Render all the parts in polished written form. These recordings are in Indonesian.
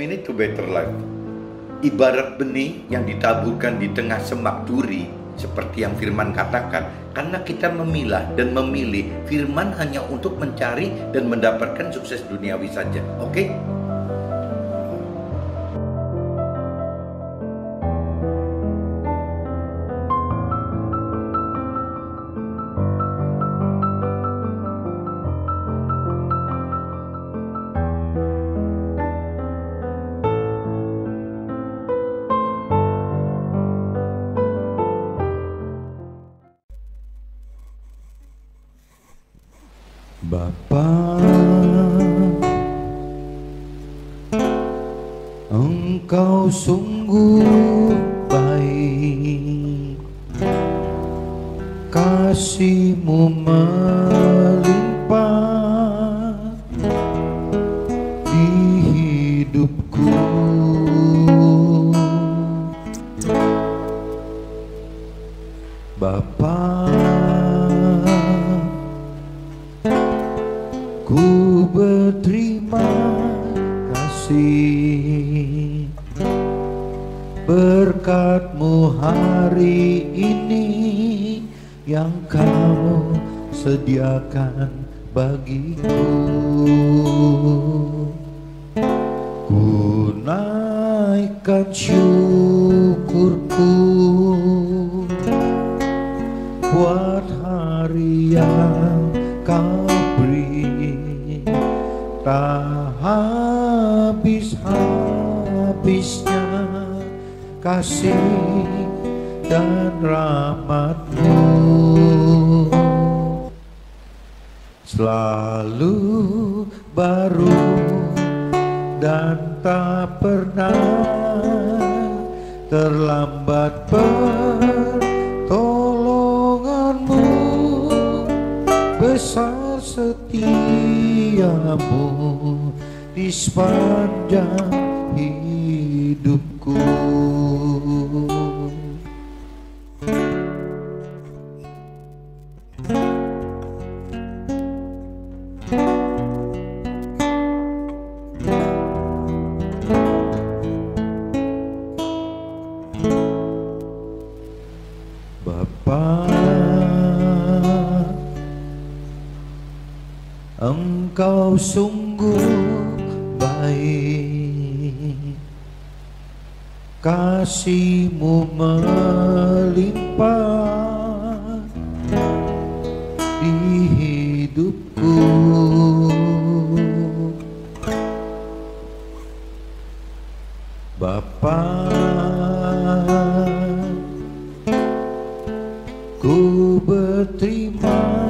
minute to better life. Ibarat benih yang ditaburkan di tengah semak duri, seperti yang Firman katakan, karena kita memilah dan memilih Firman hanya untuk mencari dan mendapatkan sukses duniawi saja. Oke? Bapa, Engkau sungguh baik, kasih-Mu melimpah di hidupku. Bapa, ku berterima kasih berkat-Mu hari ini yang Kamu sediakan bagiku. Ku naikkan syukurku buat hari yang Kau beri, tak habis-habisnya kasih dan rahmat-Mu. Selalu baru dan tak pernah terlambat pertolongan-Mu, besar setia-Mu di sepanjang hidupku. Bapa, Engkau sungguh baik, kasih-Mu melimpah di hidupku. Bapa, ku berterima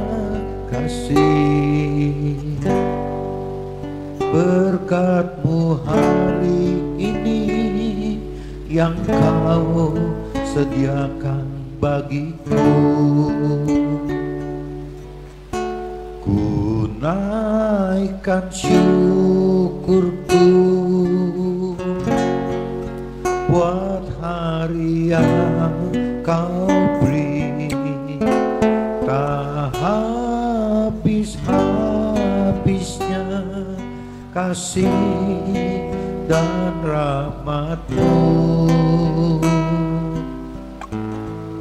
kasih berkat-Mu hari ini yang Kau sediakan bagiku. Ku naikkan syukurku buat hari yang Kau beri, tak habis-habisnya kasih dan rahmat-Mu.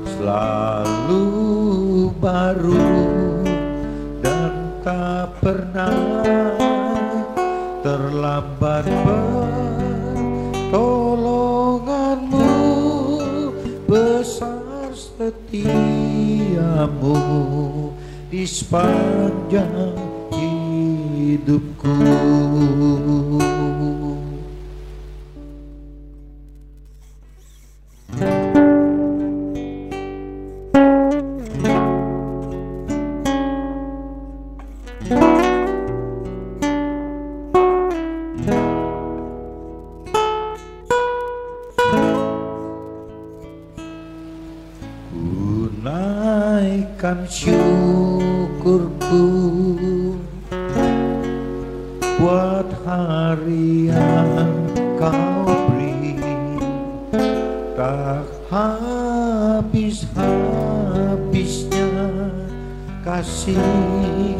Selalu baru dan tak pernah terlambat pertolongan-Mu, besar setia-Mu di sepanjang hidupku. Ku naikkan syukurku buat hari yang Kau beri, tak habis-habisnya kasih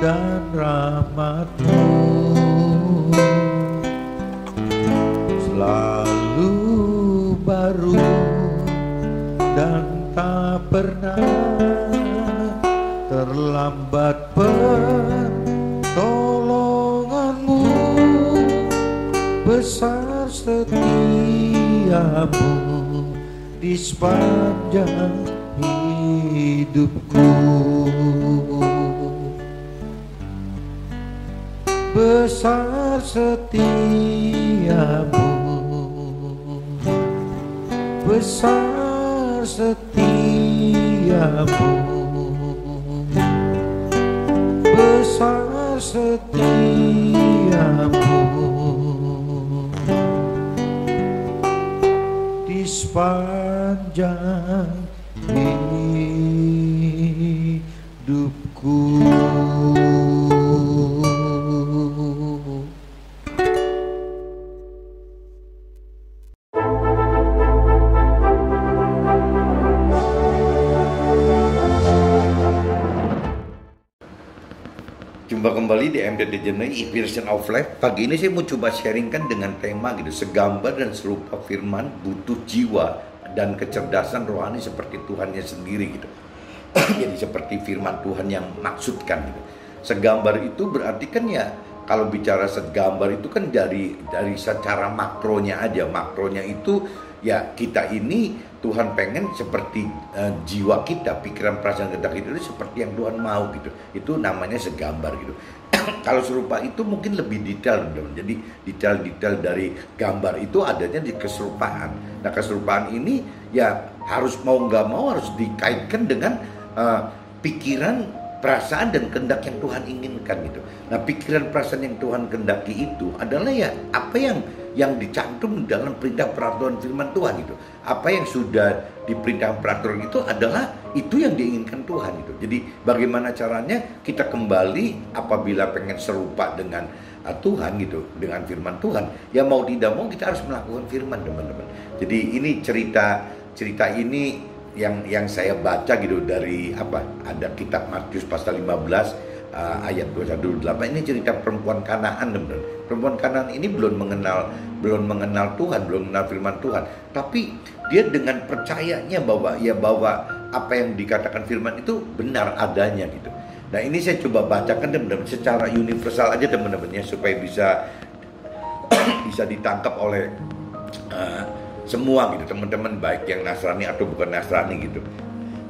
dan rahmat-Mu. selalu baru dan tak pernah terlambat pertolonganmu, besar setiamu di sepanjang hidupku. Besar setiamu, besar setiamu, besar setiamu di sepanjang hidupku. Jumpa kembali di MDD Journey Version of Life. Pagi ini saya mau coba sharingkan dengan tema gitu, segambar dan serupa firman butuh jiwa dan kecerdasan rohani seperti Tuhannya sendiri gitu. Jadi seperti firman Tuhan yang maksudkan gitu. Segambar itu berarti kan ya, kalau bicara segambar itu kan dari secara makronya aja. Makronya itu ya kita ini Tuhan pengen seperti jiwa kita, pikiran, perasaan, kehendak itu seperti yang Tuhan mau gitu. Itu namanya segambar gitu. Kalau serupa itu mungkin lebih detail, teman-teman. Jadi detail-detail dari gambar itu adanya di keserupaan. Nah, keserupaan ini ya harus mau nggak mau harus dikaitkan dengan pikiran, perasaan dan kehendak yang Tuhan inginkan gitu. Nah, pikiran, perasaan yang Tuhan kehendaki itu adalah ya apa yang dicantum dalam perintah peraturan firman Tuhan itu. Apa yang sudah diperintah peraturan itu adalah itu yang diinginkan Tuhan itu. Jadi bagaimana caranya kita kembali apabila pengen serupa dengan Tuhan gitu, dengan firman Tuhan. Ya mau tidak mau kita harus melakukan firman, teman-teman. Jadi ini cerita ini yang saya baca gitu dari ada kitab Matius pasal 15 ayat 21-28. Ini cerita perempuan Kanaan, teman-teman. Perempuan Kanaan ini belum mengenal Tuhan, belum mengenal firman Tuhan, tapi dia dengan percayanya bahwa apa yang dikatakan firman itu benar adanya gitu. Nah, ini saya coba bacakan, teman-teman, secara universal aja, teman-teman, ya, supaya bisa ditangkap oleh semua gitu, teman-teman, baik yang Nasrani atau bukan Nasrani gitu.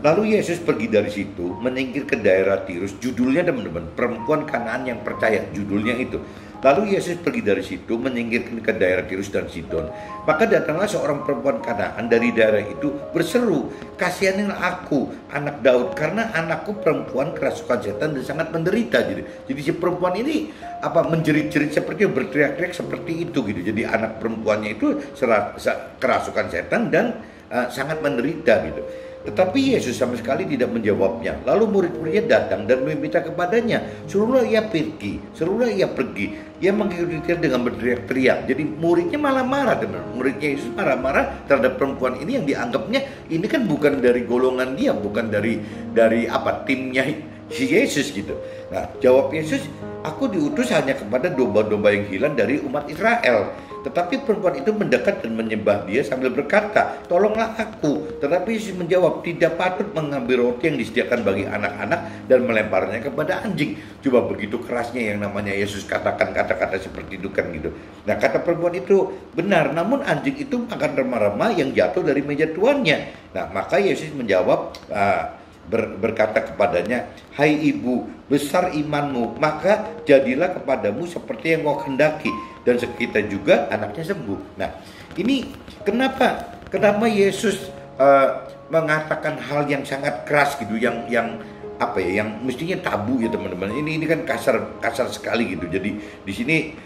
Lalu Yesus pergi dari situ, menyingkir ke daerah Tirus. Judulnya, teman-teman, perempuan Kanaan yang percaya, judulnya itu. Lalu Yesus pergi dari situ, menyingkir ke daerah Tirus dan Sidon. Maka datanglah seorang perempuan Kanaan dari daerah itu berseru, "Kasihanilah aku, anak Daud, karena anakku perempuan kerasukan setan dan sangat menderita." Jadi si perempuan ini menjerit-jerit seperti berteriak-teriak seperti itu gitu. Jadi anak perempuannya itu kerasukan setan dan sangat menderita gitu. Tetapi Yesus sama sekali tidak menjawabnya. Lalu murid-muridnya datang dan meminta kepadanya, suruhlah ia pergi. Ia mengikuti dia dengan berteriak-teriak. Jadi muridnya malah marah, teman. Muridnya Yesus marah-marah terhadap perempuan ini yang dianggapnya ini kan bukan dari golongan dia, bukan dari timnya si Yesus gitu. Nah, jawab Yesus, "Aku diutus hanya kepada domba-domba yang hilang dari umat Israel." Tetapi perempuan itu mendekat dan menyembah dia sambil berkata, "Tolonglah aku." Tetapi Yesus menjawab, "Tidak patut mengambil roti yang disediakan bagi anak-anak dan melemparnya kepada anjing." Coba begitu kerasnya yang namanya Yesus katakan kata-kata seperti itu kan gitu. Nah, kata perempuan itu benar, namun anjing itu makan remah-remah yang jatuh dari meja tuannya. Nah, maka Yesus menjawab, berkata kepadanya, "Hai ibu, besar imanmu, maka jadilah kepadamu seperti yang kau kehendaki." Dan sekitar juga anaknya sembuh. Nah, ini kenapa Yesus mengatakan hal yang sangat keras gitu, yang mestinya tabu ya, teman-teman. Ini kan kasar sekali gitu. Jadi di sini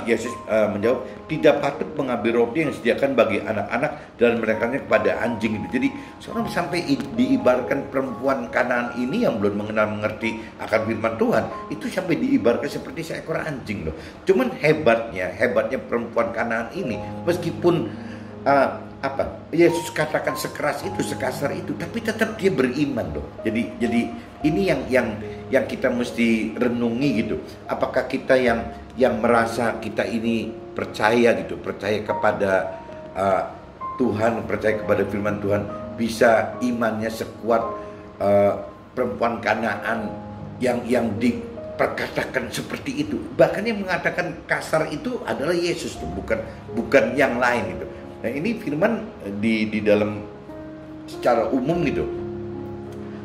Yesus menjawab, "Tidak patut mengambil roti yang disediakan bagi anak-anak dan melemparnya kepada anjing." Gitu. Jadi seorang sampai diibaratkan perempuan Kanaan ini yang belum mengerti akan firman Tuhan, itu sampai diibaratkan seperti seekor anjing loh. Cuman hebatnya perempuan Kanaan ini, meskipun Yesus katakan sekeras itu, sekasar itu, tapi tetap dia beriman loh. Jadi ini yang kita mesti renungi gitu. Apakah kita yang merasa kita ini percaya gitu, percaya kepada Tuhan, percaya kepada firman Tuhan, bisa imannya sekuat perempuan Kanaan yang diperkatakan seperti itu. Bahkan yang mengatakan kasar itu adalah Yesus tuh, bukan yang lain gitu. Nah, ini firman di dalam secara umum gitu.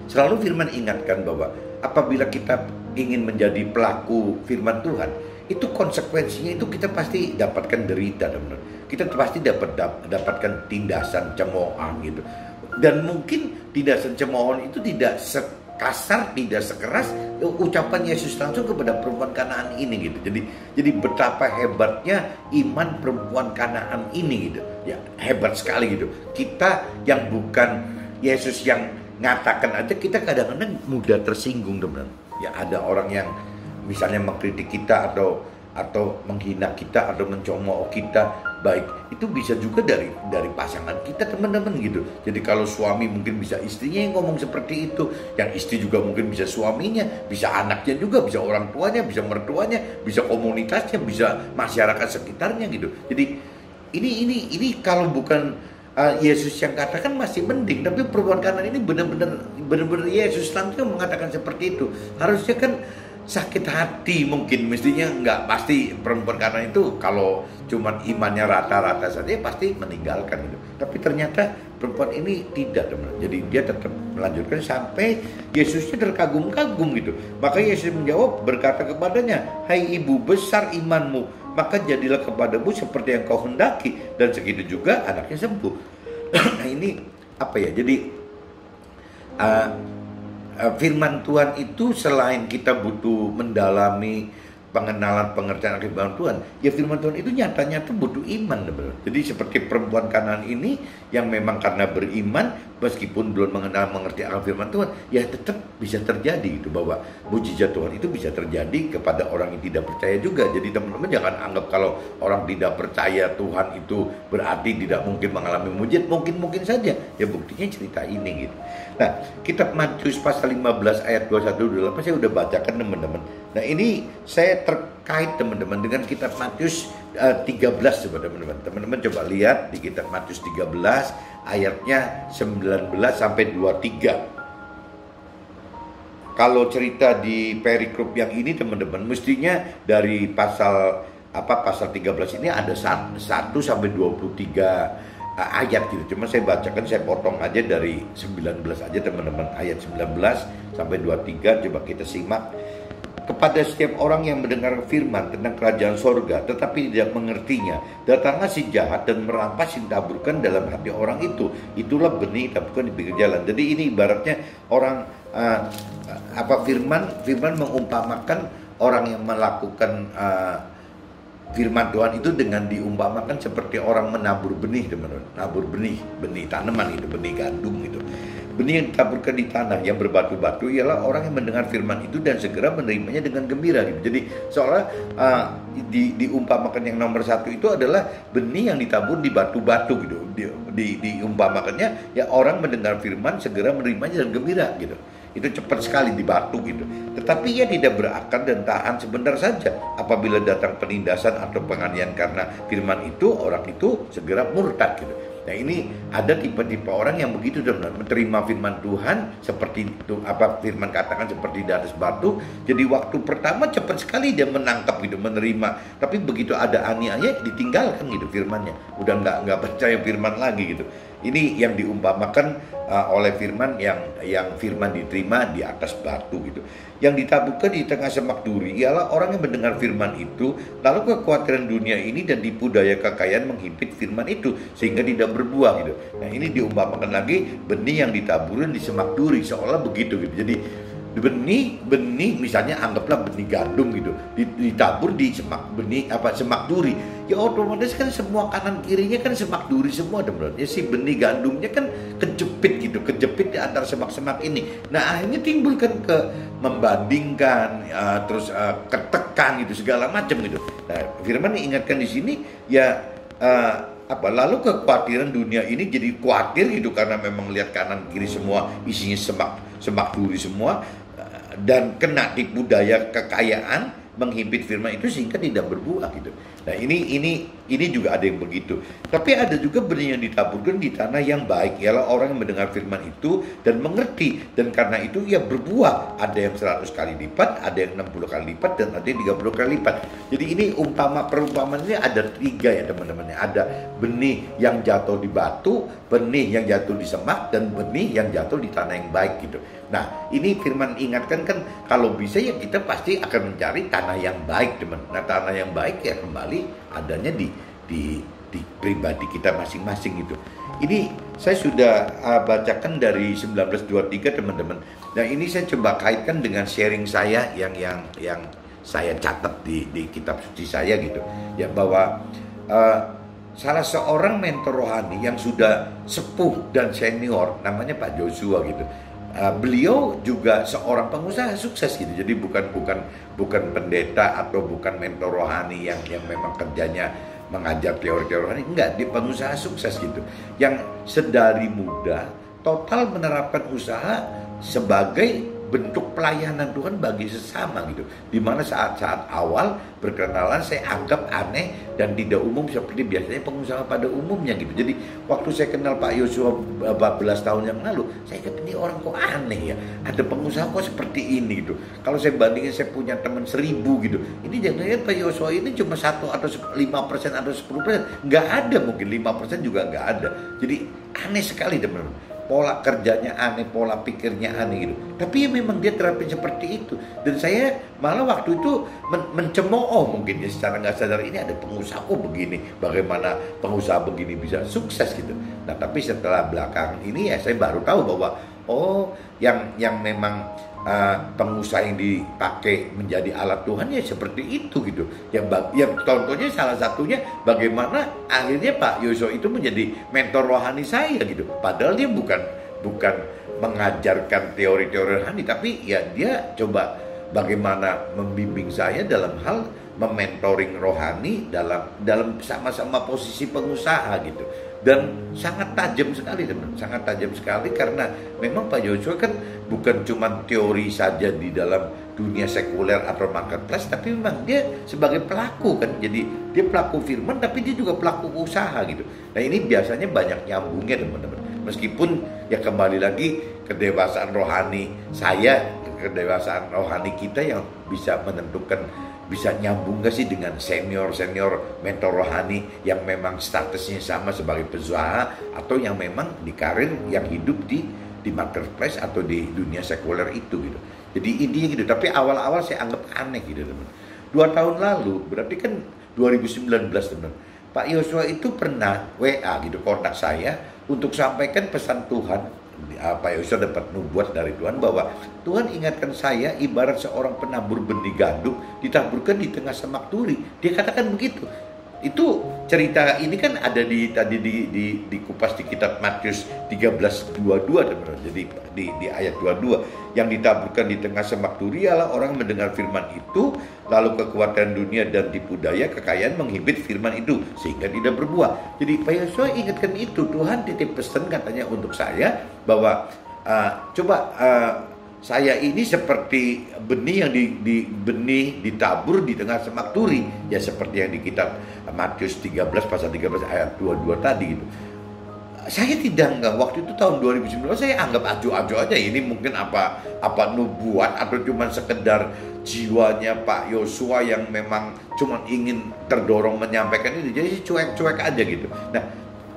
Selalu firman ingatkan bahwa apabila kita ingin menjadi pelaku firman Tuhan, itu konsekuensinya itu kita pasti dapatkan derita, teman-teman. Kita pasti dapatkan tindasan cemoohan gitu. Dan mungkin tindasan cemoohan itu tidak sekasar, tidak sekeras ucapan Yesus langsung kepada perempuan Kanaan ini gitu. Jadi betapa hebatnya iman perempuan Kanaan ini gitu. Ya, hebat sekali gitu. Kita yang bukan Yesus yang ngatakan aja, kita kadang-kadang mudah tersinggung, teman-teman. Ya, ada orang yang misalnya mengkritik kita atau menghina kita atau mencemooh kita, baik itu bisa juga dari pasangan kita, teman-teman gitu. Jadi kalau suami mungkin bisa istrinya yang ngomong seperti itu, yang istri juga mungkin bisa suaminya, bisa anaknya juga, bisa orang tuanya, bisa mertuanya, bisa komunitasnya, bisa masyarakat sekitarnya gitu. Jadi ini kalau bukan Yesus yang katakan masih mending, tapi perempuan Kanaan ini benar-benar Yesus langsung mengatakan seperti itu. Harusnya kan sakit hati, mungkin mestinya nggak, pasti perempuan Kanaan itu kalau cuman imannya rata-rata saja pasti meninggalkan itu. Tapi ternyata perempuan ini tidak, teman. Jadi dia tetap melanjutkan sampai Yesusnya terkagum-kagum gitu. Maka Yesus menjawab berkata kepadanya, "Hai ibu, besar imanmu, maka jadilah kepadamu seperti yang kau hendaki." Dan segitu juga anaknya sembuh. Nah, ini apa ya? Jadi firman Tuhan itu selain kita butuh mendalami pengenalan, pengertian firman Tuhan, ya firman Tuhan itu nyatanya tuh butuh iman, teman. Jadi seperti perempuan Kanaan ini yang memang karena beriman, meskipun belum mengerti akan firman Tuhan, ya tetap bisa terjadi itu, bahwa mujizat Tuhan itu bisa terjadi kepada orang yang tidak percaya juga. Jadi teman-teman jangan anggap kalau orang tidak percaya Tuhan itu berarti tidak mungkin mengalami mujizat. Mungkin saja. Ya buktinya cerita ini gitu. Nah, kitab Matius pasal 15 ayat 21-28 saya udah bacakan, teman-teman. Nah, ini saya terkait, teman-teman, dengan kitab Matius 13 coba, teman-teman. Teman-teman coba lihat di kitab Matius 13 ayatnya 19 sampai 23. Kalau cerita di perikop yang ini, teman-teman, mestinya dari pasal 13 ini ada 1 sampai 23 ayat gitu. Cuma saya bacakan, saya potong aja dari 19 aja, teman-teman. Ayat 19 sampai 23 coba kita simak. Kepada setiap orang yang mendengar firman tentang kerajaan sorga tetapi tidak mengertinya, datanglah si jahat dan merampas yang ditaburkan dalam hati orang itu. Itulah benih ditaburkan di pinggir jalan. Jadi ini ibaratnya orang firman mengumpamakan orang yang melakukan firman Tuhan itu dengan diumpamakan seperti orang menabur benih, teman-teman. Nabur benih tanaman itu, benih gandum gitu. Benih yang ditaburkan di tanah yang berbatu-batu ialah orang yang mendengar firman itu dan segera menerimanya dengan gembira gitu. Jadi seolah diumpamakan yang nomor 1 itu adalah benih yang ditabur di batu-batu gitu. Diumpamakannya ya orang mendengar firman segera menerimanya dan gembira gitu. Itu cepat sekali di batu gitu. Tetapi ia tidak berakar dan tahan sebentar saja. Apabila datang penindasan atau penganiayaan karena firman itu, orang itu segera murtad gitu. Nah, ini ada tipe-tipe orang yang begitu, teman-teman, menerima firman Tuhan seperti itu, firman katakan seperti di atas batu. Jadi waktu pertama cepat sekali dia menangkap gitu, menerima. Tapi begitu ada aniaya ditinggalkan gitu firmannya. Udah nggak percaya firman lagi gitu. Ini yang diumpamakan oleh firman yang firman diterima di atas batu gitu. Yang ditaburkan di tengah semak duri ialah orang yang mendengar firman itu, lalu kekhawatiran dunia ini dan tipu daya kekayaan menghimpit firman itu sehingga tidak berbuah gitu. Nah, ini diumpamakan lagi benih yang ditaburin di semak duri, seolah begitu gitu. Jadi benih misalnya anggaplah benih gandum gitu, ditabur di semak duri, ya otomatis kan semua kanan kirinya kan semak duri semua, teman-teman. Ya si benih gandumnya kan kejepit di antara semak-semak ini. Nah, akhirnya timbul kan membandingkan, terus ketekan gitu, segala macam gitu. Nah, firman ingatkan di sini ya lalu kekhawatiran dunia ini jadi khawatir gitu karena memang lihat kanan kiri semua isinya semak duri semua, dan kena tipu daya kekayaan menghimpit firman itu sehingga tidak berbuah gitu. Nah ini juga ada yang begitu. Tapi ada juga benih yang ditaburkan di tanah yang baik, ialah orang yang mendengar firman itu dan mengerti, dan karena itu ia berbuah. Ada yang 100 kali lipat, ada yang 60 kali lipat, dan ada yang 30 kali lipat. Jadi ini perumpamaan ini ada 3 ya teman-teman. Ada benih yang jatuh di batu, benih yang jatuh di semak, dan benih yang jatuh di tanah yang baik gitu. Nah ini firman ingatkan kan, kalau bisa ya kita pasti akan mencari tanah yang baik teman. Nah tanah yang baik ya kembali adanya di pribadi kita masing-masing gitu. Ini saya sudah bacakan dari 1923 teman-teman. Nah ini saya coba kaitkan dengan sharing saya yang saya catat di kitab suci saya gitu. Ya bahwa salah seorang mentor rohani yang sudah sepuh dan senior namanya Pak Joshua gitu. Beliau juga seorang pengusaha sukses gitu. Jadi bukan pendeta atau bukan mentor rohani yang memang kerjanya mengajar teori-teori rohani. Enggak, dia pengusaha sukses gitu. Yang sedari muda total menerapkan usaha sebagai bentuk pelayanan Tuhan bagi sesama gitu. Dimana saat-saat awal berkenalan saya anggap aneh dan tidak umum seperti biasanya pengusaha pada umumnya gitu. Jadi waktu saya kenal Pak Yosua 14 tahun yang lalu, saya kata ini orang kok aneh ya. Ada pengusaha kok seperti ini gitu. Kalau saya bandingin saya punya teman 1000 gitu. Ini jangan-jangan Pak Yosua ini cuma 1 atau 5% atau 10%. Nggak ada, mungkin 5% juga nggak ada. Jadi aneh sekali teman-teman. Pola kerjanya aneh, pola pikirnya aneh gitu. Tapi ya memang dia terapin seperti itu. Dan saya malah waktu itu mencemooh mungkin ya secara nggak sadar, ini ada pengusaha kok begini. Bagaimana pengusaha begini bisa sukses gitu. Nah tapi setelah belakang ini ya saya baru tahu bahwa yang memang pengusaha yang dipakai menjadi alat Tuhan ya seperti itu gitu. Ya contohnya salah satunya bagaimana akhirnya Pak Yosua itu menjadi mentor rohani saya gitu. Padahal dia bukan mengajarkan teori-teori rohani, tapi ya dia coba bagaimana membimbing saya dalam hal mementoring rohani dalam sama-sama posisi pengusaha gitu. Dan sangat tajam sekali teman, sangat tajam sekali karena memang Pak Joshua kan bukan cuma teori saja di dalam dunia sekuler atau marketplace, tapi memang dia sebagai pelaku kan. Jadi dia pelaku firman tapi dia juga pelaku usaha gitu. Nah ini biasanya banyak nyambungnya teman-teman. Meskipun ya kembali lagi kedewasaan rohani saya, kedewasaan rohani kita yang bisa menentukan bisa nyambung gak sih dengan senior mentor rohani yang memang statusnya sama sebagai pengusaha atau yang memang di karir yang hidup di marketplace atau di dunia sekuler itu gitu. Jadi intinya gitu. Tapi awal-awal saya anggap aneh gitu teman. 2 tahun lalu berarti kan 2019 teman. Pak Yosua itu pernah WA gitu kontak saya untuk sampaikan pesan Tuhan. Pak Yosua dapat nubuat dari Tuhan bahwa Tuhan ingatkan saya ibarat seorang penabur benih gandum ditaburkan di tengah semak turi. Dia katakan begitu. Itu cerita ini kan ada tadi di kupas di kitab Matius 13:22 teman-teman. Jadi di ayat 22 yang ditaburkan di tengah semak turi ialah orang mendengar firman itu lalu kekuatan dunia dan tipu daya kekayaan menghimpit firman itu sehingga tidak berbuah. Jadi Pak Yosua ingatkan itu, Tuhan titip pesan katanya untuk saya bahwa saya ini seperti benih yang benih ditabur di tengah semak turi, ya seperti yang di kitab Matius 13 pasal 13 ayat 22 tadi gitu. Saya tidak enggak waktu itu tahun 2019 saya anggap ajo-ajo aja, ini mungkin apa nubuat atau cuma sekedar jiwanya Pak Yosua yang memang cuma ingin terdorong menyampaikan ini, jadi cuek-cuek aja gitu. Nah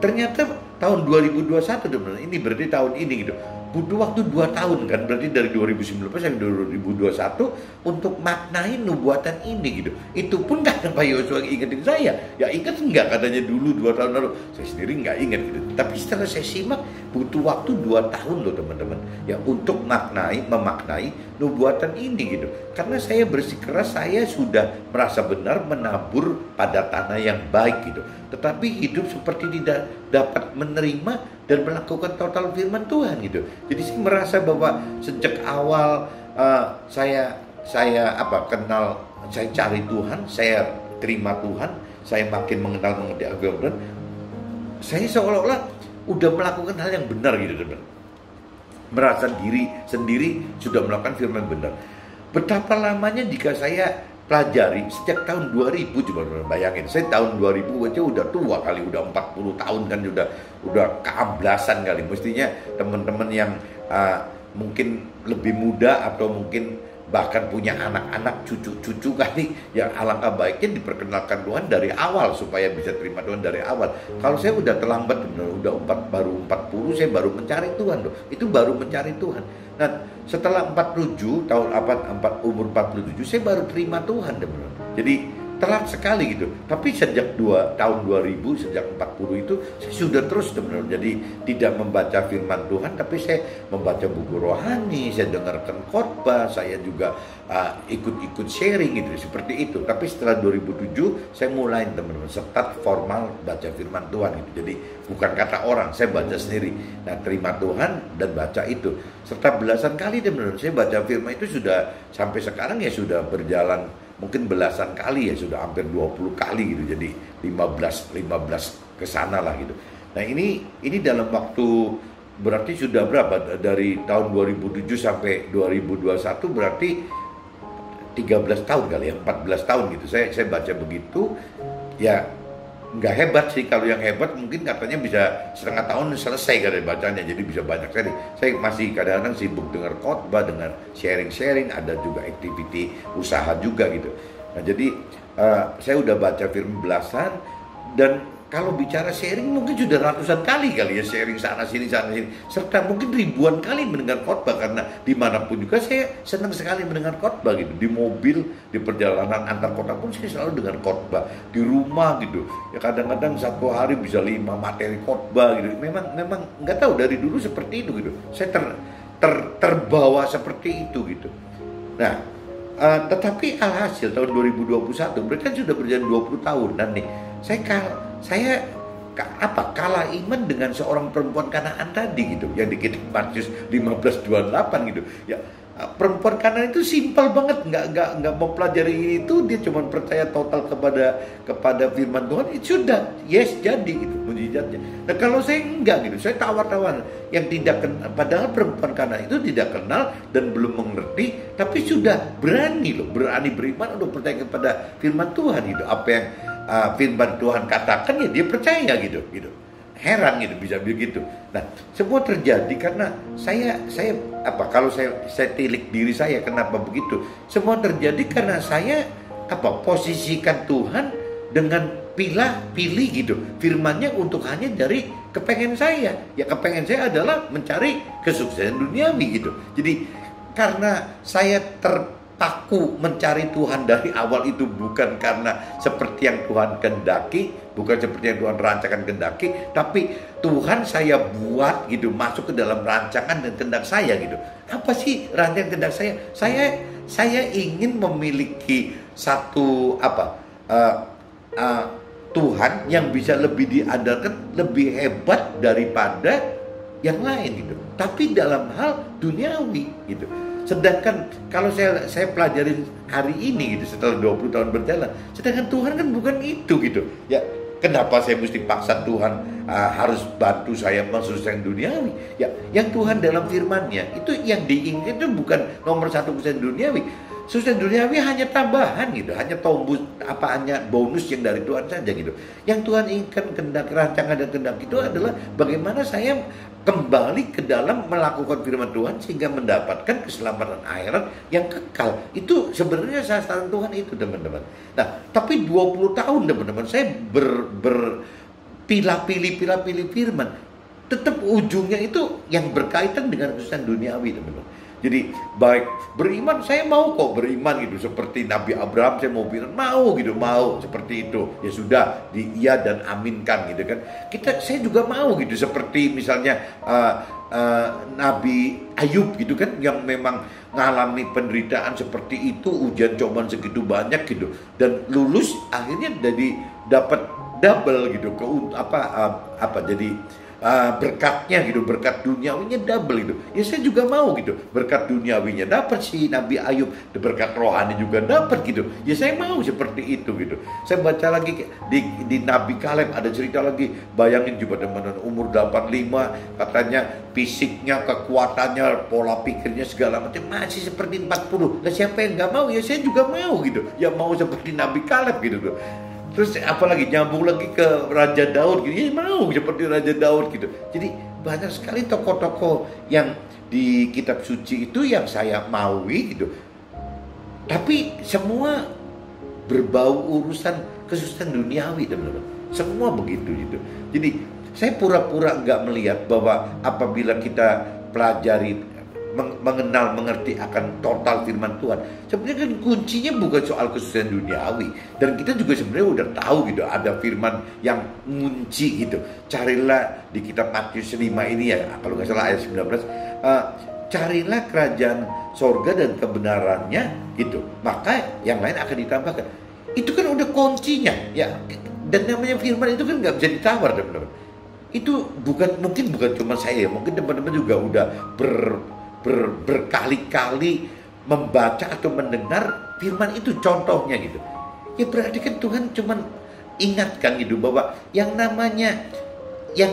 ternyata tahun 2021 teman-teman, ini berarti tahun ini gitu, butuh waktu 2 tahun kan, berarti dari 2019 sampai 2021 untuk maknai nubuatan ini gitu. Itu pun karena Pak Yosua ingetin saya, ya ingat enggak katanya dulu 2 tahun lalu, saya sendiri enggak ingat gitu. Tapi setelah saya simak butuh waktu 2 tahun loh teman-teman, ya untuk memaknai nubuatan ini gitu. Karena saya bersikeras saya sudah merasa benar menabur pada tanah yang baik gitu, tetapi hidup seperti tidak dapat menerima dan melakukan total firman Tuhan gitu. Jadi saya merasa bahwa sejak awal saya kenal, saya cari Tuhan, saya terima Tuhan, saya makin mengenal agama Tuhan, saya seolah-olah udah melakukan hal yang benar gitu teman. Merasa diri sendiri sudah melakukan firman benar. Betapa lamanya jika saya pelajari sejak tahun 2000. Coba bayangin, saya tahun 2000 aja udah tua kali, udah 40 tahun kan, udah keablasan kali. Mestinya teman-teman yang mungkin lebih muda atau mungkin bahkan punya anak-anak, cucu-cucu kali, yang alangkah baiknya diperkenalkan Tuhan dari awal supaya bisa terima Tuhan dari awal. Kalau saya udah terlambat, baru 40 saya baru mencari Tuhan loh. Itu baru mencari Tuhan. Nah, setelah 47 tahun umur 47 saya baru terima Tuhan, teman-teman. Jadi telat sekali gitu. Tapi sejak tahun 2000, sejak 40 itu saya sudah terus, teman-teman. Jadi tidak membaca firman Tuhan, tapi saya membaca buku rohani, saya dengarkan khotbah, saya juga ikut-ikut sharing gitu, seperti itu. Tapi setelah 2007 saya mulai, teman-teman, start formal baca firman Tuhan gitu. Jadi bukan kata orang, saya baca sendiri. Nah, terima Tuhan dan baca itu. Serta belasan kali, teman-teman, saya baca firman itu sudah sampai sekarang ya sudah berjalan mungkin belasan kali ya, sudah hampir 20 kali gitu. Jadi 15 ke sana lah gitu. Nah, ini dalam waktu berarti sudah berapa? Dari tahun 2007 sampai 2021 berarti 13 tahun kali ya, 14 tahun gitu. Saya baca begitu. Ya nggak hebat sih, kalau yang hebat mungkin katanya bisa setengah tahun selesai kali bacanya, jadi bisa banyak sekali. Saya masih kadang-kadang sibuk dengar khotbah, dengar sharing-sharing, ada juga activity usaha juga gitu. Nah, jadi saya udah baca firman belasan, dan kalau bicara sharing mungkin sudah ratusan kali ya, sharing sana sini, serta mungkin ribuan kali mendengar khotbah, karena dimanapun juga saya senang sekali mendengar khotbah gitu. Di mobil, di perjalanan antar kota pun saya selalu dengar khotbah. Di rumah gitu, ya kadang-kadang satu hari bisa 5 materi khotbah gitu. Memang nggak tahu, dari dulu seperti itu gitu. Saya terbawa seperti itu gitu. Nah, tetapi alhasil tahun 2021 mereka sudah berjalan 20 tahun, dan nih saya kalah iman dengan seorang perempuan Kanaan tadi gitu, yang di kitab Matius 15:28 gitu. Ya, perempuan Kanaan itu simpel banget, nggak mau pelajari itu, dia cuma percaya total kepada firman Tuhan, itu sudah yes jadi gitu mujizatnya. Nah, kalau saya enggak gitu, saya tawar-tawar yang tidak kenal, padahal perempuan Kanaan itu tidak kenal dan belum mengerti, tapi sudah berani beriman untuk percaya kepada firman Tuhan gitu. Apa yang firman Tuhan katakan ya dia percaya gitu. Heran gitu bisa begitu. Nah, semua terjadi karena kalau saya tilik diri saya, kenapa begitu? Semua terjadi karena saya posisikan Tuhan dengan pilih gitu firman-Nya untuk hanya dari kepengen saya. Ya, kepengen saya adalah mencari kesuksesan duniawi gitu. Jadi karena saya terpaku mencari Tuhan dari awal itu, bukan karena seperti yang Tuhan kehendaki, bukan seperti yang Tuhan rancangkan kehendaki, tapi Tuhan saya buat gitu, masuk ke dalam rancangan dan kehendak saya gitu. Apa sih rancangan kehendak saya? Saya ingin memiliki satu Tuhan yang bisa lebih diandalkan, lebih hebat daripada yang lain gitu. Tapi dalam hal duniawi gitu. Sedangkan kalau saya pelajarin hari ini gitu, setelah 20 tahun berjalan, sedangkan Tuhan kan bukan itu gitu. Ya, kenapa saya mesti paksa Tuhan harus bantu saya mensukseskan duniawi? Ya, yang Tuhan dalam firman-Nya itu yang diinginkan itu bukan nomor 1 kesuksesan duniawi. Sukses duniawi hanya tambahan gitu, hanya hanya bonus yang dari Tuhan saja gitu. Yang Tuhan inginkan, kehendak, rancangan dan kehendak itu adalah bagaimana saya kembali ke dalam melakukan firman Tuhan sehingga mendapatkan keselamatan akhirat yang kekal. Itu sebenarnya sasaran Tuhan itu, teman-teman. Nah, tapi 20 tahun teman-teman saya pilih firman, tetap ujungnya itu yang berkaitan dengan kesuksesan duniawi, teman-teman. Jadi baik beriman, saya mau kok beriman gitu, seperti Nabi Abraham, saya mau seperti itu. Ya sudah, iya dan aminkan gitu kan. Saya juga mau gitu, seperti misalnya Nabi Ayub gitu kan, yang memang ngalami penderitaan seperti itu, ujian cobaan segitu banyak gitu, dan lulus akhirnya dapat double gitu, jadi berkatnya gitu, berkat duniawinya double gitu. Ya saya juga mau gitu, berkat duniawinya dapat si Nabi Ayub, berkat rohani juga dapat gitu. Ya saya mau seperti itu gitu. Saya baca lagi di Nabi Kaleb ada cerita lagi, bayangin juga teman-teman, umur 85 katanya fisiknya, kekuatannya, pola pikirnya segala macam masih seperti 40. Nah siapa yang nggak mau? Ya saya juga mau gitu. Ya mau seperti Nabi Kaleb gitu tuh. Terus apalagi nyambung lagi ke Raja Daud gitu, ya mau seperti Raja Daud gitu. Jadi banyak sekali tokoh-tokoh yang di kitab suci itu yang saya maui gitu. Tapi semua berbau urusan kesusahan duniawi teman-teman. Semua begitu gitu. Jadi saya pura-pura nggak melihat bahwa apabila kita pelajari, mengenal, mengerti akan total firman Tuhan, sebenarnya kan kuncinya bukan soal kesusahan duniawi. Dan kita juga sebenarnya udah tahu gitu, ada firman yang ngunci gitu. Carilah di kitab Matius 5 ini ya, kalau nggak salah ayat 19, carilah kerajaan sorga dan kebenarannya gitu, maka yang lain akan ditambahkan. Itu kan udah kuncinya ya. Dan namanya firman itu kan nggak bisa ditawar teman-teman. Itu mungkin bukan cuma saya, mungkin teman-teman juga udah berkali-kali membaca atau mendengar firman itu, contohnya gitu. Ya berarti kan Tuhan cuman ingatkan gitu bahwa yang namanya yang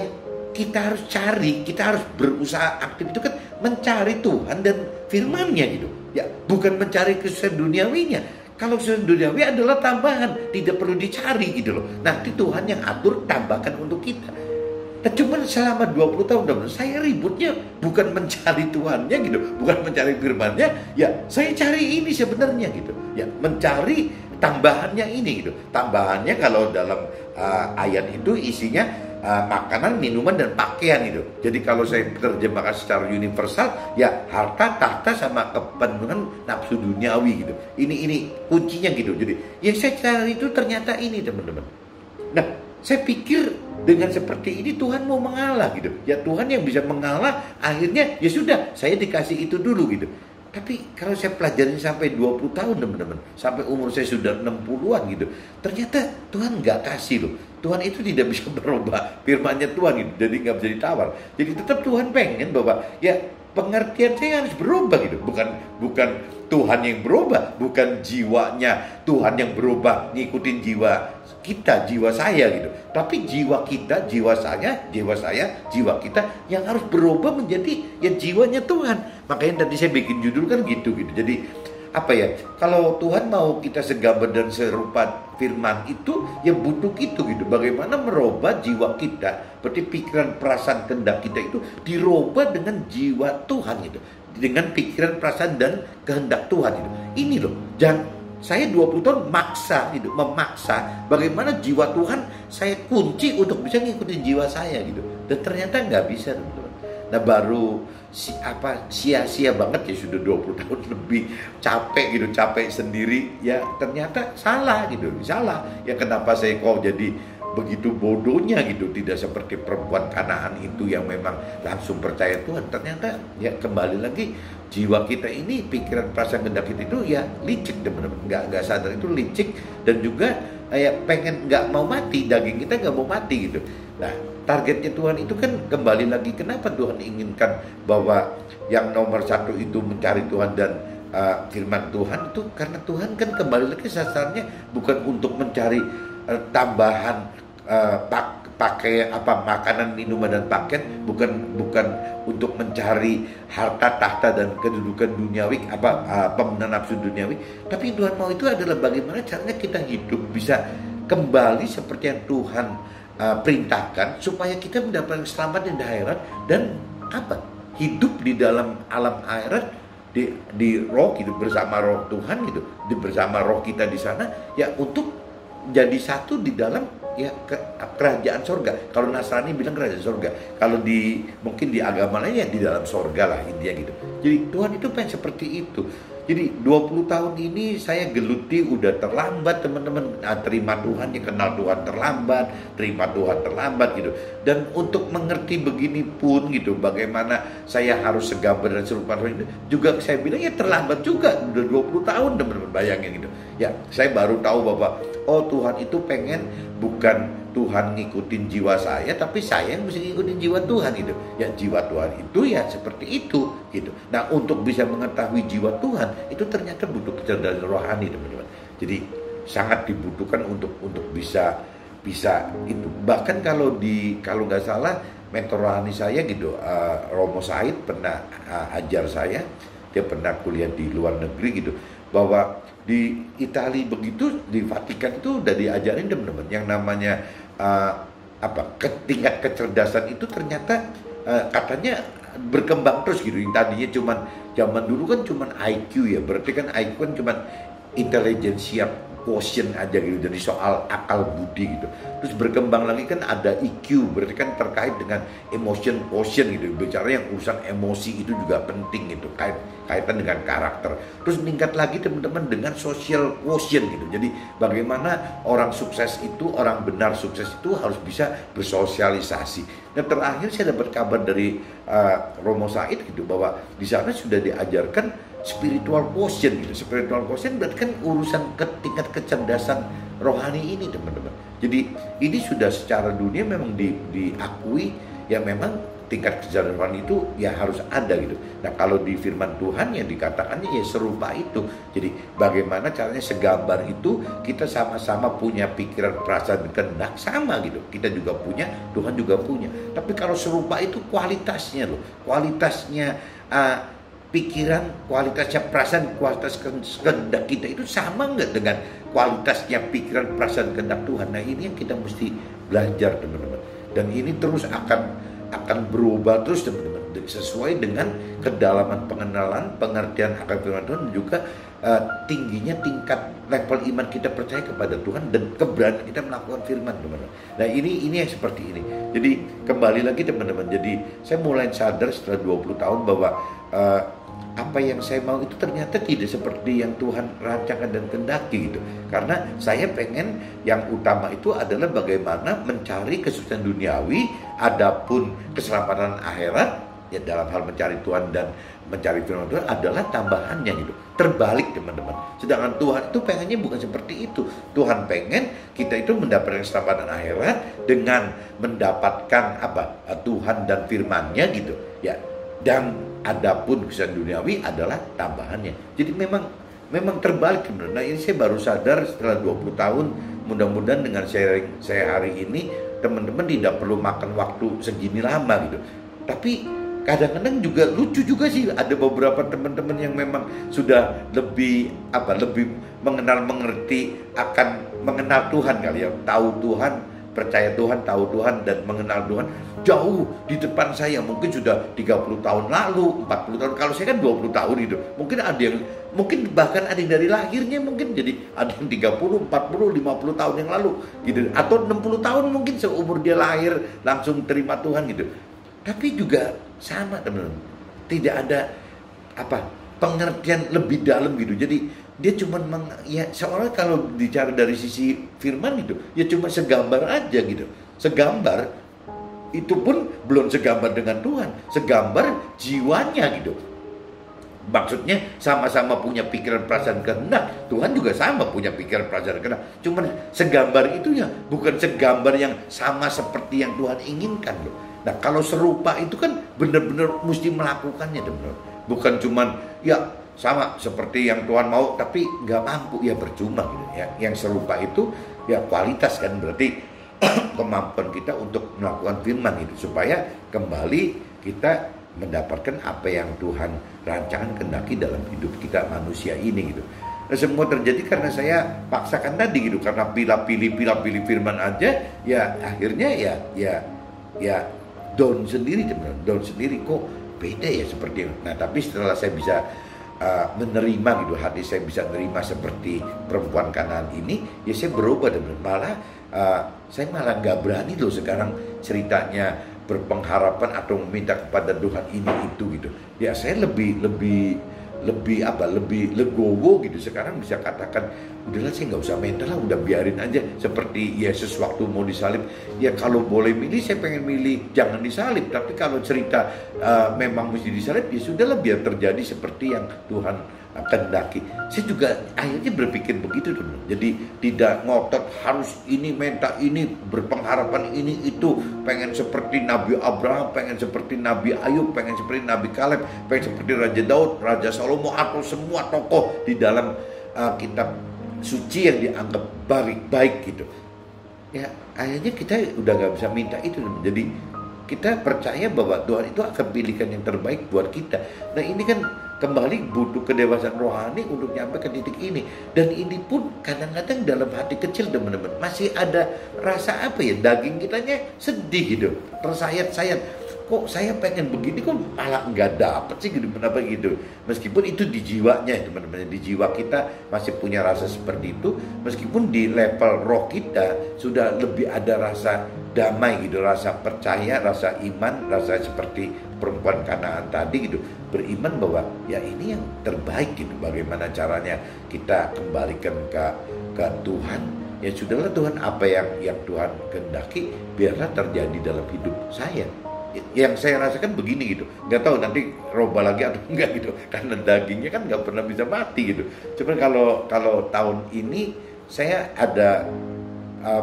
kita harus cari, kita harus berusaha aktif itu kan mencari Tuhan dan firman-Nya gitu. Ya, bukan mencari kesusahan duniawinya. Kalau kesusahan duniawi adalah tambahan, tidak perlu dicari gitu loh. Nanti Tuhan yang atur, tambahkan untuk kita. Dan cuman selama 20 tahun saya ributnya bukan mencari Tuhannya gitu, bukan mencari firman-Nya, ya saya cari ini sebenarnya gitu. Ya, mencari tambahannya ini gitu. Tambahannya kalau dalam ayat itu isinya makanan, minuman dan pakaian itu. Jadi kalau saya terjemahkan secara universal, ya harta, tahta sama kepenuhan nafsu duniawi gitu. Ini kuncinya gitu. Jadi yang saya cari itu ternyata ini teman-teman. Nah, saya pikir dengan seperti ini Tuhan mau mengalah gitu. Ya Tuhan yang bisa mengalah, akhirnya ya sudah saya dikasih itu dulu gitu. Tapi kalau saya pelajarin sampai 20 tahun teman-teman, sampai umur saya sudah 60-an gitu, ternyata Tuhan nggak kasih loh. Tuhan itu tidak bisa berubah firman-Nya Tuhan gitu, jadi nggak bisa ditawar. Jadi tetap Tuhan pengen bahwa ya pengertian saya harus berubah gitu. Bukan Tuhan yang berubah, bukan jiwanya Tuhan yang berubah ngikutin jiwa kita, jiwa saya gitu. Tapi jiwa kita, jiwa saya, jiwa kita yang harus berubah menjadi ya jiwanya Tuhan. Makanya tadi saya bikin judul kan gitu. Jadi apa ya? Kalau Tuhan mau kita segambar dan serupa firman itu, ya butuh gitu. Bagaimana merubah jiwa kita, berarti pikiran, perasaan, kehendak kita itu dirubah dengan jiwa Tuhan gitu. Dengan pikiran, perasaan dan kehendak Tuhan itu. Ini loh, jangan saya 20 tahun memaksa bagaimana jiwa Tuhan saya kunci untuk bisa ngikutin jiwa saya gitu. Dan ternyata nggak bisa teman-teman. Nah baru sia-sia banget ya, sudah 20 tahun lebih capek sendiri ya, ternyata salah ya. Kenapa saya kok jadi begitu bodohnya gitu, tidak seperti perempuan Kanaan itu yang memang langsung percaya Tuhan. Ternyata ya kembali lagi, jiwa kita ini, pikiran, perasaan, kehendak kita itu ya licik teman-teman, nggak sadar itu licik. Dan juga pengen nggak mau mati, daging kita nggak mau mati gitu. Nah targetnya Tuhan itu kan kembali lagi, kenapa Tuhan inginkan bahwa yang nomor satu itu mencari Tuhan dan firman Tuhan itu, karena Tuhan kan kembali lagi sasarannya bukan untuk mencari tambahan pakai makanan, minuman dan pakaian, bukan untuk mencari harta, tahta dan kedudukan duniawi, pemenuhan nafsu duniawi. Tapi Tuhan mau itu adalah bagaimana caranya kita hidup bisa kembali seperti yang Tuhan perintahkan, supaya kita mendapatkan keselamatan di akhirat dan hidup di dalam alam akhirat di roh gitu, bersama roh Tuhan gitu, bersama roh kita di sana ya, untuk jadi satu di dalam ya kerajaan sorga. Kalau Nasrani bilang kerajaan sorga, kalau mungkin di agama lain ya di dalam sorga lah intinya gitu. Jadi Tuhan itu pengen seperti itu. Jadi 20 tahun ini saya geluti udah terlambat teman-teman. Terima Tuhan, ya kenal Tuhan terlambat, terima Tuhan terlambat gitu. Dan untuk mengerti begini pun gitu, bagaimana saya harus segambar dan serupa Tuhan itu juga saya bilang ya terlambat juga. Udah 20 tahun teman-teman, bayangin gitu. Ya saya baru tahu bahwa oh Tuhan itu pengen bukan Tuhan ngikutin jiwa saya, tapi saya yang mesti ngikutin jiwa Tuhan gitu. Ya jiwa Tuhan itu ya seperti itu gitu. Nah untuk bisa mengetahui jiwa Tuhan itu ternyata butuh kecerdasan rohani teman-teman. Jadi sangat dibutuhkan untuk bisa itu. Bahkan kalau nggak salah mentor rohani saya gitu, Romo Said pernah ajar saya, dia pernah kuliah di luar negeri gitu, bahwa di Italia begitu, di Vatikan itu udah diajarin teman-teman yang namanya tingkat kecerdasan itu ternyata katanya berkembang terus gitu. Yang tadinya cuman zaman dulu kan cuman IQ ya, berarti kan IQ kan cuman intelligentsia quotient aja gitu, jadi soal akal budi gitu. Terus berkembang lagi kan ada EQ, berarti kan terkait dengan emotion quotient gitu, bicara yang urusan emosi itu juga penting gitu, kaitan dengan karakter. Terus meningkat lagi teman-teman dengan social quotient gitu, jadi bagaimana orang sukses itu, orang benar sukses itu harus bisa bersosialisasi. Dan terakhir saya dapat kabar dari Romo Said gitu, bahwa di sana sudah diajarkan spiritual quotient gitu. Spiritual quotient berarti kan urusan tingkat kecerdasan rohani ini teman-teman. Jadi ini sudah secara dunia memang diakui ya, memang tingkat kecerdasan rohani itu ya harus ada gitu. Nah kalau di firman Tuhan yang dikatakannya ya serupa itu. Jadi bagaimana caranya segambar itu, kita sama-sama punya pikiran, perasaan, kehendak sama gitu. Kita juga punya, Tuhan juga punya. Tapi kalau serupa itu kualitasnya loh, kualitasnya pikiran, kualitasnya perasaan, kualitas kehendak kita itu sama nggak dengan kualitasnya pikiran, perasaan, kehendak Tuhan. Nah ini yang kita mesti belajar teman-teman. Dan ini terus akan berubah terus teman-teman, sesuai dengan kedalaman pengenalan, pengertian akan firman Tuhan, dan juga tingginya tingkat level iman kita percaya kepada Tuhan dan keberanian kita melakukan firman teman-teman. Nah ini yang seperti ini. Jadi kembali lagi teman-teman, jadi saya mulai sadar setelah 20 tahun bahwa apa yang saya mau itu ternyata tidak seperti yang Tuhan rancangkan dan kehendaki gitu. Karena saya pengen yang utama itu adalah bagaimana mencari kesuksesan duniawi, adapun keselamatan akhirat ya dalam hal mencari Tuhan dan mencari firman Tuhan adalah tambahannya gitu. Terbalik teman-teman. Sedangkan Tuhan itu pengennya bukan seperti itu. Tuhan pengen kita itu mendapatkan keselamatan akhirat dengan mendapatkan Tuhan dan firman-Nya gitu ya. Dan adapun kesusahan duniawi adalah tambahannya. Jadi memang terbalik teman-teman. Nah ini saya baru sadar setelah 20 tahun. Mudah-mudahan dengan sharing saya hari ini teman-teman tidak perlu makan waktu segini lama gitu. Tapi kadang-kadang juga lucu juga sih, ada beberapa teman-teman yang memang sudah lebih mengerti akan mengenal Tuhan kali ya, tahu Tuhan, percaya Tuhan, tahu Tuhan dan mengenal Tuhan jauh di depan saya. Mungkin sudah 30 tahun lalu, 40 tahun. Kalau saya kan 20 tahun gitu. Mungkin ada yang bahkan ada yang dari lahirnya mungkin, jadi ada yang 30, 40, 50 tahun yang lalu gitu. Atau 60 tahun mungkin seumur dia lahir langsung terima Tuhan gitu. Tapi juga sama teman-teman, tidak ada pengertian lebih dalam gitu. Jadi dia cuma seolah kalau bicara dari sisi firman itu ya cuma segambar aja gitu. Segambar itu pun belum segambar dengan Tuhan, segambar jiwanya gitu. Maksudnya sama-sama punya pikiran, perasaan, kehendak. Tuhan juga sama punya pikiran, perasaan, kehendak. Cuman segambar itu ya bukan segambar yang sama seperti yang Tuhan inginkan loh. Nah kalau serupa itu kan benar-benar mesti melakukannya teman-teman. Bukan cuman ya sama seperti yang Tuhan mau tapi nggak mampu, ya percuma gitu ya. Yang serupa itu ya kualitas kan, berarti kemampuan kita untuk melakukan firman itu supaya kembali kita mendapatkan apa yang Tuhan rancangkan kehendaki dalam hidup kita manusia ini gitu. Nah, semua terjadi karena saya paksakan tadi gitu, karena pilih firman aja ya akhirnya ya down sendiri teman-teman, down sendiri, kok beda ya seperti itu. Nah tapi setelah saya bisa menerima gitu, hati saya bisa menerima seperti perempuan Kanaan ini, ya saya berubah teman-teman. Malah saya malah nggak berani loh sekarang ceritanya berpengharapan atau meminta kepada Tuhan ini itu gitu. Ya saya lebih lebih legowo gitu. Sekarang bisa katakan udahlah, saya nggak usah mental lah, udah biarin aja. Seperti Yesus waktu mau disalib, ya kalau boleh milih saya pengen milih jangan disalib, tapi kalau cerita memang mesti disalib, ya sudahlah biar terjadi seperti yang Tuhan kehendaki. Saya juga akhirnya berpikir begitu teman. Jadi tidak ngotot harus ini, minta ini, berpengharapan ini itu, pengen seperti Nabi Abraham, pengen seperti Nabi Ayub, pengen seperti Nabi Kaleb, pengen seperti Raja Daud, Raja Salomo, atau semua tokoh di dalam kitab suci yang dianggap baik gitu. Ya akhirnya kita udah nggak bisa minta itu teman. Jadi kita percaya bahwa Tuhan itu akan pilihkan yang terbaik buat kita. Nah ini kan kembali butuh kedewasaan rohani untuk nyampe ke titik ini. Dan ini pun kadang-kadang dalam hati kecil teman-teman masih ada rasa apa ya, daging kitanya sedih gitu, tersayat-sayat. Kok saya pengen begini kok malah nggak dapet sih gitu, kenapa gitu. Meskipun itu di jiwanya teman-teman, di jiwa kita masih punya rasa seperti itu. Meskipun di level roh kita sudah lebih ada rasa damai gitu, rasa percaya, rasa iman, rasa seperti perempuan Kanaan tadi gitu, beriman bahwa ya ini yang terbaik gitu. Bagaimana caranya kita kembalikan ke Tuhan? Ya sudahlah Tuhan, apa yang Tuhan kehendaki biarlah terjadi dalam hidup saya. Yang saya rasakan begini gitu, nggak tahu nanti roba lagi atau enggak gitu, karena dagingnya kan nggak pernah bisa mati gitu. Cuman kalau tahun ini saya ada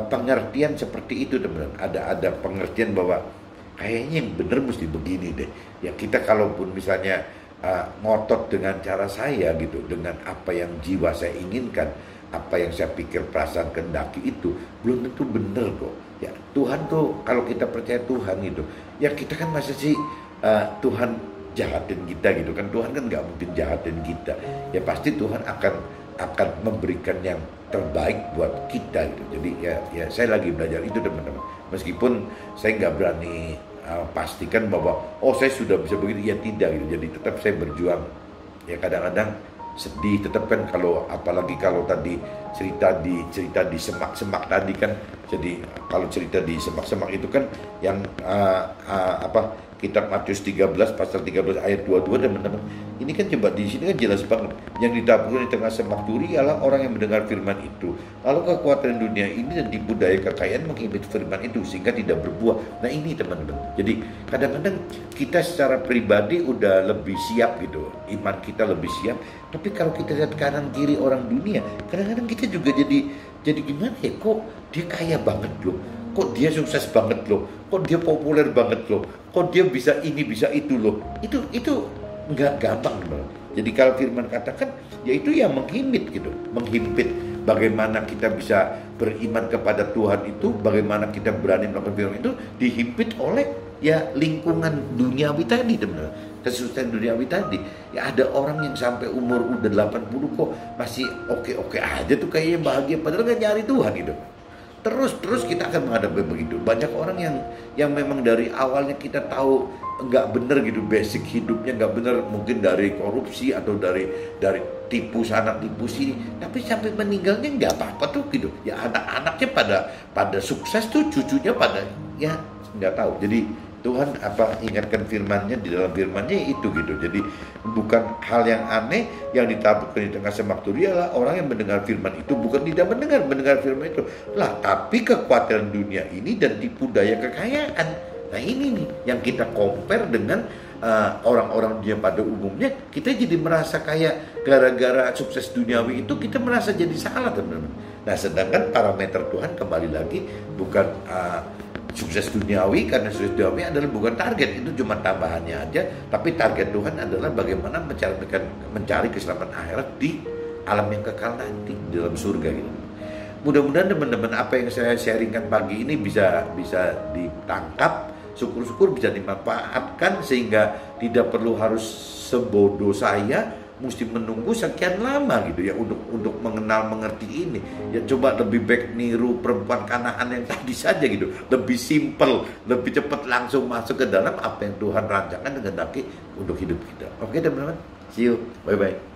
pengertian seperti itu teman-teman, ada pengertian bahwa kayaknya yang bener mesti begini deh. Ya kita kalaupun misalnya ngotot dengan cara saya gitu, dengan apa yang jiwa saya inginkan, apa yang saya pikir, perasaan, kehendaki itu belum tentu bener kok. Ya Tuhan tuh kalau kita percaya Tuhan gitu, ya kita kan masa sih Tuhan jahatin kita gitu kan. Tuhan kan nggak mungkin jahatin kita. Ya pasti Tuhan akan memberikan yang terbaik buat kita gitu. Jadi ya saya lagi belajar itu teman-teman. Meskipun saya nggak berani pastikan bahwa saya sudah bisa begini, ya tidak gitu. Jadi tetap saya berjuang. Ya kadang-kadang sedih tetap kan, kalau apalagi kalau tadi cerita di semak-semak tadi kan. Jadi kalau cerita di semak-semak itu kan yang kitab Matius 13 pasal 13 ayat 22 teman-teman. Ini kan coba di sini kan jelas banget, yang ditaburkan di tengah semak duri ialah orang yang mendengar firman itu, lalu kekuatan dunia ini dan tipu daya kekayaan menghibit firman itu sehingga tidak berbuah. Nah ini teman-teman, jadi kadang-kadang kita secara pribadi udah lebih siap gitu, iman kita lebih siap, tapi kalau kita lihat kanan kiri orang dunia, kadang-kadang kita juga jadi gimana ya, kok dia kaya banget loh, kok dia sukses banget loh, kok dia populer banget loh, kok dia bisa ini bisa itu loh. Itu nggak gampang loh. Jadi kalau firman katakan, yaitu yang menghimpit gitu, menghimpit bagaimana kita bisa beriman kepada Tuhan itu, bagaimana kita berani melakukan firman itu, dihimpit oleh ya lingkungan duniawi tadi teman-teman, kesusahan duniawi tadi. Ya ada orang yang sampai umur udah 80 kok masih oke-oke aja tuh, kayaknya bahagia padahal nggak nyari Tuhan gitu. Terus kita akan menghadapi begitu. Banyak orang yang memang dari awalnya kita tahu nggak bener gitu, basic hidupnya nggak bener, mungkin dari korupsi atau dari tipu sana tipu sini, tapi sampai meninggalnya nggak apa-apa tuh gitu. Ya anak-anaknya pada sukses tuh, cucunya pada ya nggak tahu. Jadi Tuhan ingatkan firman-Nya, di dalam firman-Nya itu gitu. Jadi bukan hal yang aneh yang ditaburkan di tengah semak duri adalah orang yang mendengar firman itu, bukan tidak mendengar firman itu lah, tapi kekuatan dunia ini dan tipu daya kekayaan. Nah ini nih yang kita compare dengan orang-orang dunia pada umumnya. Kita jadi merasa kayak gara-gara sukses duniawi itu kita merasa jadi salah teman-teman. Nah sedangkan parameter Tuhan kembali lagi bukan sukses duniawi, karena sukses duniawi adalah bukan target, itu cuma tambahannya aja. Tapi target Tuhan adalah bagaimana mencari keselamatan akhirat di alam yang kekal nanti, di dalam surga gitu. Mudah-mudahan teman-teman apa yang saya sharingkan pagi ini bisa ditangkap, syukur-syukur bisa dimanfaatkan, sehingga tidak perlu harus sebodoh saya mesti menunggu sekian lama gitu ya untuk mengenal mengerti ini. Ya coba lebih baik niru perempuan Kanaan yang tadi saja gitu, lebih simple, lebih cepat langsung masuk ke dalam apa yang Tuhan rancangkan dengan daki untuk hidup kita. Oke teman-teman, see you, bye bye.